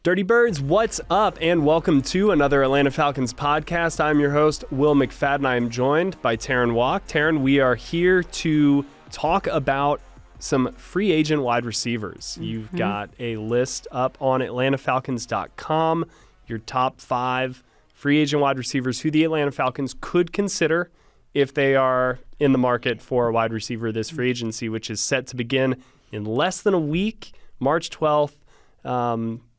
Dirty Birds, what's up? And welcome to another Atlanta Falcons podcast. I'm your host, Will McFadden. I am joined by Terrin Waack. Terrin, we are here to talk about some free agent wide receivers. You've got a list up on atlantafalcons.com, your top 5 free agent wide receivers who the Atlanta Falcons could consider if they are in the market for a wide receiver this free agency, which is set to begin in less than a week, March 12th.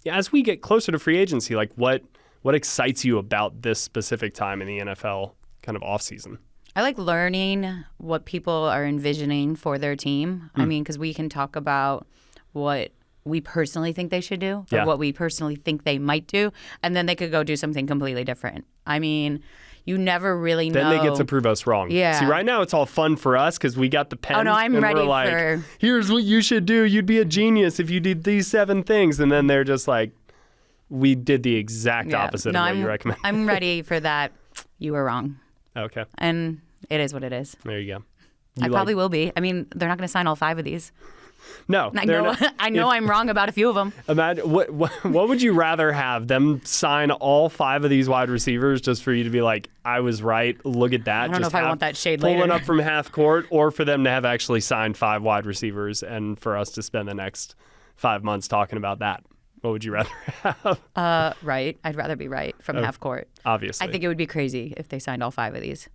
As we get closer to free agency, like what excites you about this specific time in the NFL kind of offseason? I like learning what people are envisioning for their team. I mean, because we can talk about what we personally think they should do or what we personally think they might do, and then they could go do something completely different. I mean, you never really know. Then they get to prove us wrong. Yeah. See, right now it's all fun for us because we got the pen. Oh, no, I'm ready we're like, for... here's what you should do. You'd be a genius if you did these 7 things. And then they're just like, we did the exact opposite of what you recommend. I'm ready for that. You were wrong. Okay. And it is what it is. There you go. I probably will be. I mean, they're not going to sign all 5 of these. No. I know I'm wrong about a few of them. Imagine, what would you rather have? Them sign all 5 of these wide receivers just for you to be like, I was right, look at that. I don't know if I want that shade later. Pulling up from half court, or for them to have actually signed 5 wide receivers and for us to spend the next 5 months talking about that? What would you rather have? Right. I'd rather be right from half court. Obviously. I think it would be crazy if they signed all 5 of these.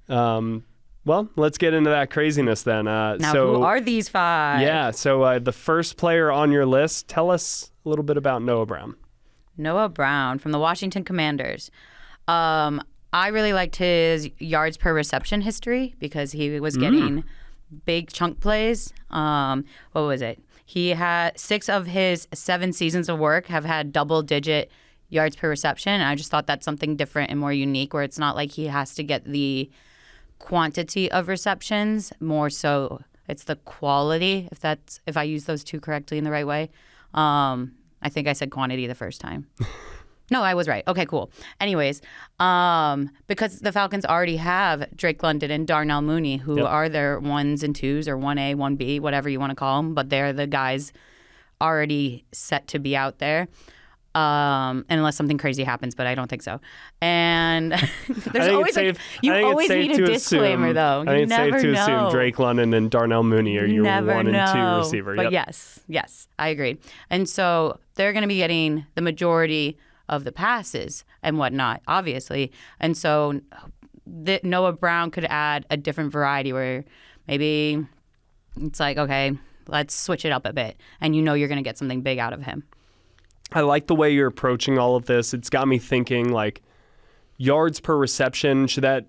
Well, let's get into that craziness then. Now, who are these 5? Yeah, so the first player on your list, tell us a little bit about Noah Brown. Noah Brown from the Washington Commanders. I really liked his yards per reception history because he was getting big chunk plays. What was it? He had 6 of his 7 seasons of work have had double-digit yards per reception. And I just thought that's something different and more unique, where it's not like he has to get the quantity of receptions, more so it's the quality, if I use those 2 correctly in the right way. I think I said quantity the first time. No, I was right. Okay, cool. Anyways, because the Falcons already have Drake London and Darnell Mooney, who are their 1s and 2s or 1A, 1B, whatever you want to call them, but they're the guys already set to be out there. Unless something crazy happens, but I don't think so. And there's always you always need a disclaimer, though. I think it's safe to assume Drake London and Darnell Mooney are your 1 and 2 receiver. But yes, I agree. And so they're going to be getting the majority of the passes and whatnot, obviously. And so Noah Brown could add a different variety where maybe it's like, okay, let's switch it up a bit, and you're going to get something big out of him. I like the way you're approaching all of this. It's got me thinking, like, yards per reception. Should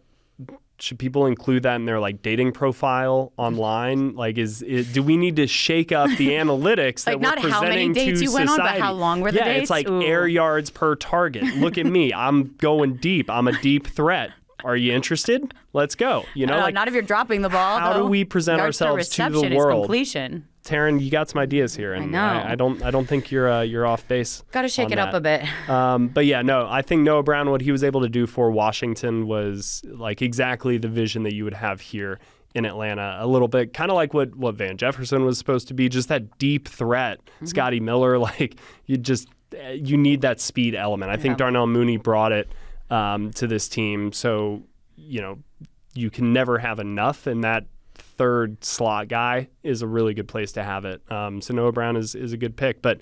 people include that in their dating profile online? Like, do we need to shake up the analytics that we're presenting to society? Not how many dates you went on, but how long were the dates? Yeah, it's like air yards per target. Look at me. I'm going deep. I'm a deep threat. Are you interested? Let's go. Not if you're dropping the ball. How do we present ourselves to the world? Yards per completion. Terrin, you got some ideas here, and I don't think you're off base. Got to shake it up a bit. But yeah, no, I think Noah Brown, what he was able to do for Washington was like exactly the vision that you would have here in Atlanta. A little bit, kind of like what Van Jefferson was supposed to be, just that deep threat. Scotty Miller, you need that speed element. I think Darnell Mooney brought it to this team, so you can never have enough, and that third slot guy is a really good place to have it. So Noah Brown is a good pick. But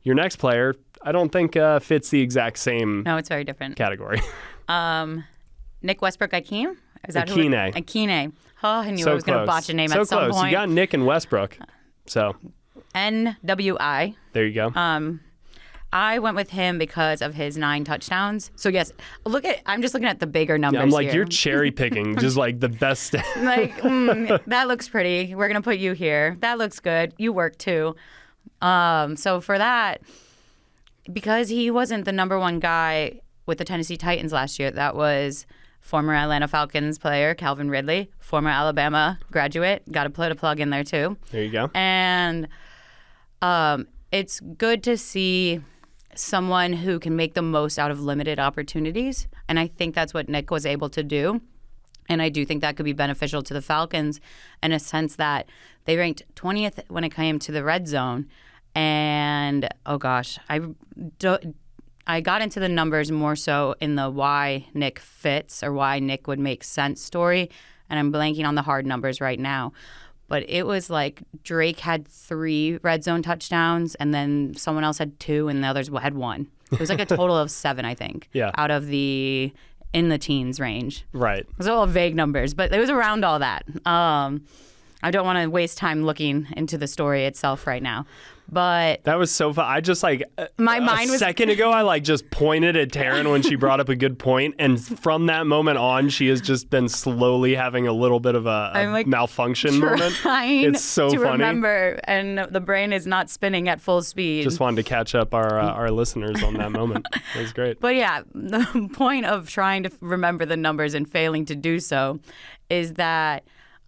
your next player, I don't think fits the exact same No, it's very different. category. Nick Westbrook-Ikhine? Is that Ikhine. Ikhine. Oh, I knew I was going to botch a name at some point. So close. You got Nick and Westbrook. So NWI. There you go. I went with him because of his 9 touchdowns. So yes, I'm just looking at the bigger numbers. Yeah, I'm like, here. You're cherry picking, just like the best. That looks pretty. We're gonna put you here. That looks good. You work too. So for that, because he wasn't the number 1 guy with the Tennessee Titans last year, that was former Atlanta Falcons player Calvin Ridley, former Alabama graduate. Got to put a plug in there too. There you go. And it's good to see someone who can make the most out of limited opportunities. And I think that's what Nick was able to do. And I do think that could be beneficial to the Falcons in a sense that they ranked 20th when it came to the red zone. And, oh gosh, I got into the numbers more so in the why Nick fits or why Nick would make sense story. And I'm blanking on the hard numbers right now. But it was like Drake had 3 red zone touchdowns, and then someone else had 2, and the others had 1. It was like a total of 7, I think, out of the in the teens range. Right. It was all vague numbers, but it was around all that. I don't want to waste time looking into the story itself right now. But that was so fun. I just my mind was... second ago, I just pointed at Terrin when she brought up a good point. And from that moment on, she has just been slowly having a little bit of a malfunction moment. It's so funny. Remember, and the brain is not spinning at full speed. Just wanted to catch up our listeners on that moment. It was great. But yeah, the point of trying to remember the numbers and failing to do so is that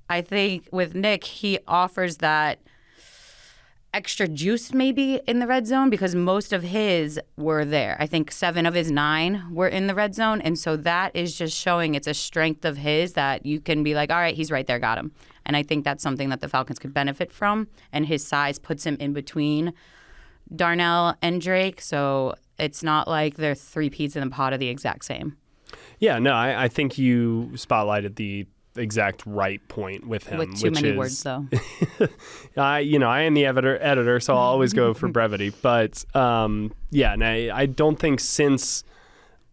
I think with Nick, he offers that extra juice maybe in the red zone because most of his were there. I think 7 of his 9 were in the red zone. And so that is just showing it's a strength of his that you can be like, all right, he's right there, got him. And I think that's something that the Falcons could benefit from. And his size puts him in between Darnell and Drake. So it's not like they're 3 peas in the pod of the exact same. Yeah, no, I think you spotlighted the exact right point with him. With too many words, though. I am the editor, so I'll always go for brevity. But and I don't think since,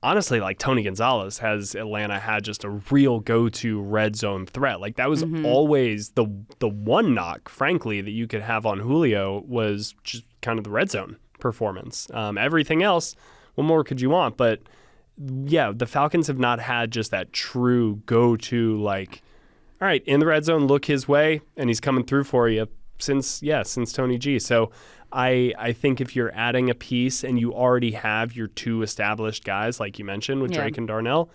honestly, like Tony Gonzalez has Atlanta had just a real go-to red zone threat. Like that was always the one knock, frankly, that you could have on Julio was just kind of the red zone performance. Everything else, what more could you want? But yeah, the Falcons have not had just that true go-to, like, all right, in the red zone, look his way, and he's coming through for you since Tony G. So I think if you're adding a piece and you already have your 2 established guys, like you mentioned with Drake and Darnell,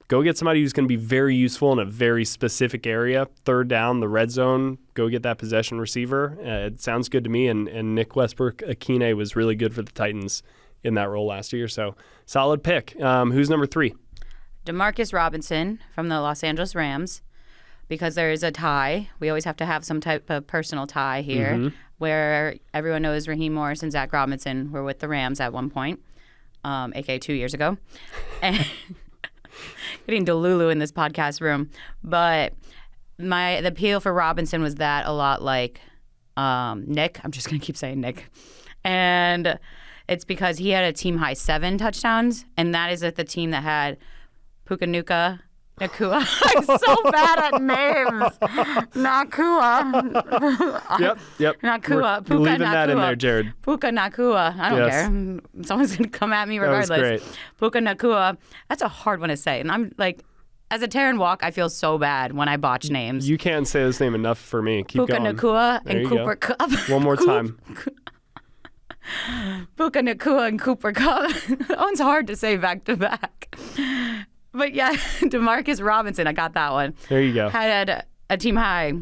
go get somebody who's going to be very useful in a very specific area. 3rd down, the red zone, go get that possession receiver. It sounds good to me, and Nick Westbrook-Ikhine was really good for the Titans in that role last year. So solid pick. Who's number 3? Demarcus Robinson from the Los Angeles Rams, because there is a tie. We always have to have some type of personal tie here where everyone knows Raheem Morris and Zach Robinson were with the Rams at one point, aka 2 years ago. And getting Delulu in this podcast room. But the appeal for Robinson was that a lot like Nick. I'm just going to keep saying Nick. And it's because he had a team-high 7 touchdowns, and that is at the team that had Puka Nakua. I'm so bad at names. Nakua. Yep. Nakua. We're leaving that in there, Jared. Puka Nakua. I don't care. Someone's going to come at me regardless. That was great. Puka Nakua. That's a hard one to say. And I'm like, as a Terrin Waack, I feel so bad when I botch names. You can't say this name enough for me. Keep Puka going. Nakua and Cooper Cup. One more time. Puka Nakua and Cooper Cup. That one's hard to say back to back. But yeah, Demarcus Robinson, I got that one. There you go. Had a team high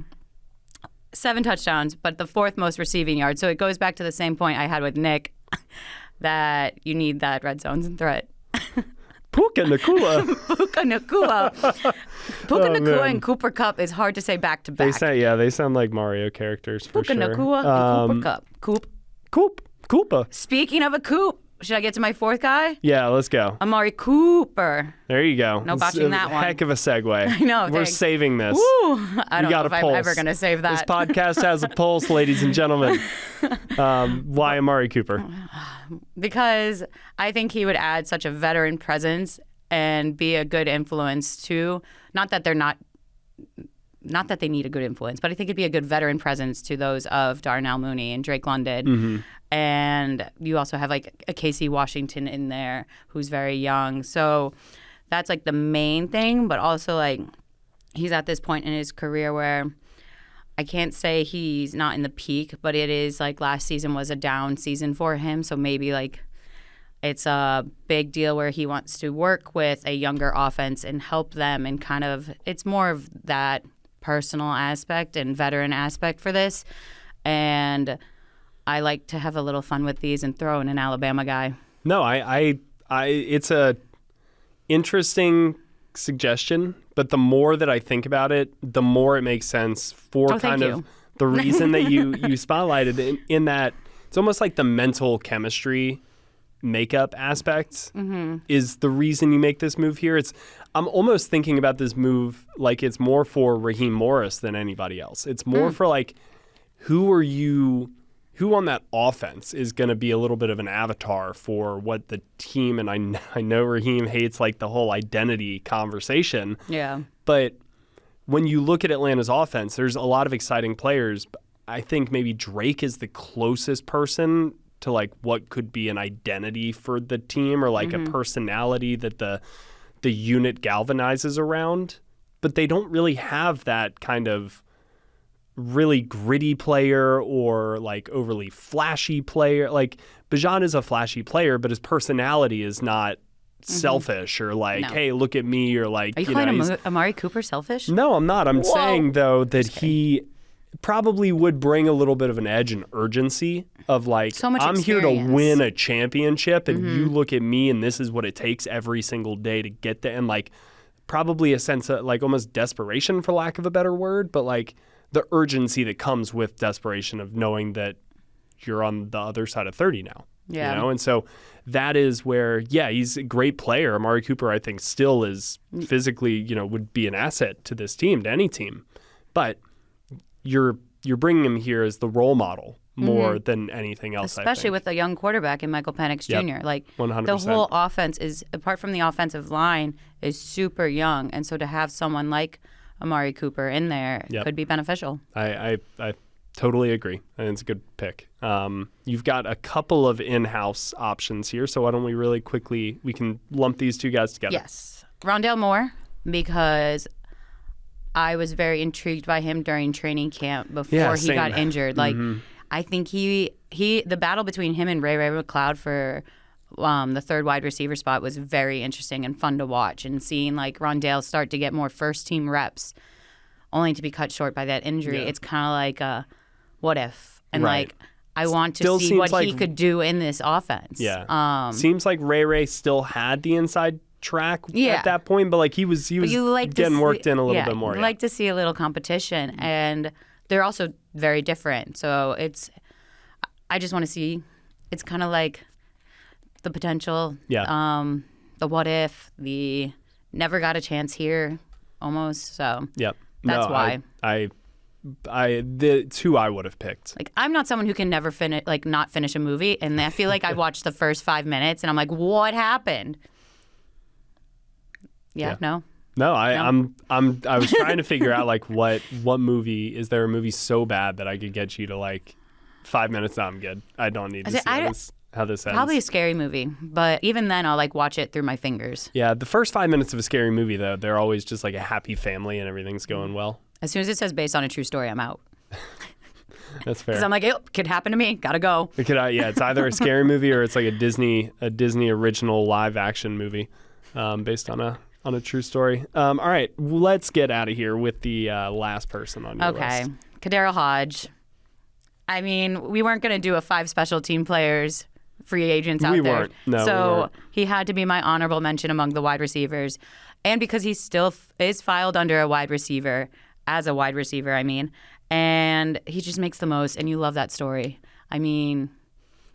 7 touchdowns, but the 4th most receiving yards. So it goes back to the same point I had with Nick, that you need that red zone threat. Puka Nakua. Puka Nakua. Puka Nakua and Cooper Cup is hard to say back to back. They sound like Mario characters for Puka sure. Puka Nakua and Cooper Cup. Koopa. Speaking of a coop, should I get to my 4th guy? Yeah, let's go. Amari Cooper. There you go. No botching that one. Heck of a segue. I know. We're thanks. saving this. Woo! I don't know if I'm ever going to save that. This podcast has a pulse, ladies and gentlemen. Why Amari Cooper? Because I think he would add such a veteran presence and be a good influence too. Not that they need a good influence, but I think it'd be a good veteran presence to those of Darnell Mooney and Drake London. And you also have like a Casey Washington in there who's very young. So that's like the main thing, but also like he's at this point in his career where I can't say he's not in the peak, but it is like last season was a down season for him. So maybe like it's a big deal where he wants to work with a younger offense and help them, and kind of it's more of that personal aspect and veteran aspect for this. And I like to have a little fun with these and throw in an Alabama guy. No, I it's a interesting suggestion, but the more that I think about it, the more it makes sense for kind of the reason that you spotlighted in that it's almost like the mental chemistry makeup aspect is the reason you make this move here. I'm almost thinking about this move like it's more for Raheem Morris than anybody else. It's more for like, who on that offense is going to be a little bit of an avatar for what the team, and I know Raheem hates like the whole identity conversation. Yeah. But when you look at Atlanta's offense, there's a lot of exciting players. I think maybe Drake is the closest person to like what could be an identity for the team, or like a personality that the unit galvanizes around. But they don't really have that kind of really gritty player or like overly flashy player. Like Bijan is a flashy player, but his personality is not selfish or like, hey, look at me, or like, are you calling Amari Cooper selfish? No, I'm not. I'm saying though that he probably would bring a little bit of an edge and urgency of like, so much I'm experience. here to win a championship, and you look at me and this is what it takes every single day to get there. And like probably a sense of like almost desperation, for lack of a better word, but like the urgency that comes with desperation of knowing that you're on the other side of 30 now. Yeah. You know? And so that is where, he's a great player. Amari Cooper, I think, still is physically, would be an asset to this team, to any team. But you're bringing him here as the role model more than anything else, especially with a young quarterback in Michael Penix Jr. Like 100%. The whole offense is, apart from the offensive line, is super young. And so to have someone like Amari Cooper in there could be beneficial. I totally agree. I think it's a good pick. You've got a couple of in-house options here, so why don't we really quickly, we can lump these two guys together. Yes. Rondale Moore, because I was very intrigued by him during training camp before he got injured. Like, I think the battle between him and Ray McCloud for the third wide receiver spot was very interesting and fun to watch, and seeing like Rondale start to get more first team reps only to be cut short by that injury. It's kind of like a what if, and like I want to see what he could do in this offense. Seems like Ray still had the inside track at that point, but like he was getting worked in a little bit more. You like to see a little competition, and they're also very different. So I just want to see. It's kind of like the potential, the what if, the never got a chance here, almost. So that's why it's who I would have picked. Like, I'm not someone who can never not finish a movie, and I feel like I watched the first 5 minutes and I'm like, what happened? No, I was trying to figure out like what movie, is there a movie so bad that I could get you to like 5 minutes? No, I'm good. I don't need to see how this ends. Probably a scary movie, but even then I'll like watch it through my fingers. Yeah, the first 5 minutes of a scary movie though, they're always just like a happy family and everything's going well. As soon as it says based on a true story, I'm out. That's fair. Because I'm like, it could happen to me. Gotta go. It's either a scary movie or it's like a Disney original live action movie based on a true story. All right, let's get out of here with the last person on your list. Okay, Kadarius Hodge. I mean, we weren't going to do a 5 special team players, free agents out there. We weren't. No, so we weren't. He had to be my honorable mention among the wide receivers. And because he still is filed under a wide receiver, as a wide receiver, I mean. And he just makes the most, and you love that story. I mean,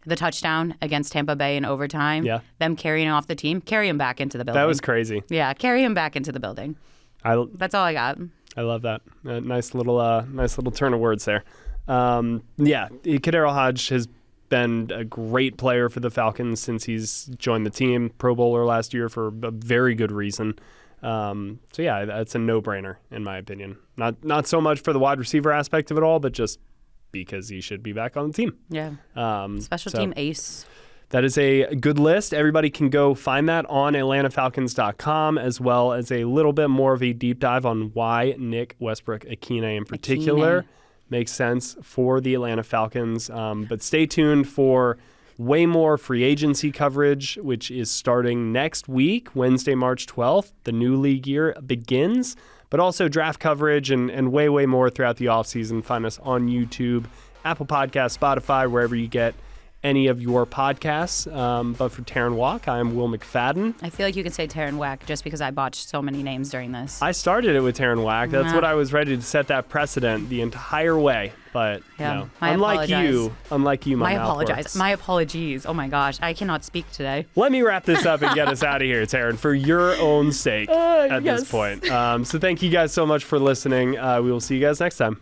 the touchdown against Tampa Bay in overtime, them carrying off the team, carry him back into the building. That was crazy. Yeah, carry him back into the building. That's all I got. I love that. Nice little turn of words there. Kadarius Hodge has been a great player for the Falcons since he's joined the team. Pro Bowler last year for a very good reason. That's a no-brainer in my opinion. Not so much for the wide receiver aspect of it all, but just because he should be back on the team. Yeah. Special team ace. That is a good list. Everybody can go find that on AtlantaFalcons.com, as well as a little bit more of a deep dive on why Nick Westbrook-Ikhine in particular makes sense for the Atlanta Falcons. But stay tuned for way more free agency coverage, which is starting next week, Wednesday, March 12th. The new league year begins, but also draft coverage and way, way more throughout the offseason. Find us on YouTube, Apple Podcasts, Spotify, wherever you get any of your podcasts. But for Terrin Waack, I am Will McFadden. I feel like you can say Terrin Waack just because I botched so many names during this. I started it with Terrin Waack. That's what I was ready to set that precedent the entire way. But Yeah, no. I unlike you, my mouth works. My apologies. Oh my gosh, I cannot speak today. Let me wrap this up and get us out of here, Terrin, for your own sake at this point. So thank you guys so much for listening. We will see you guys next time.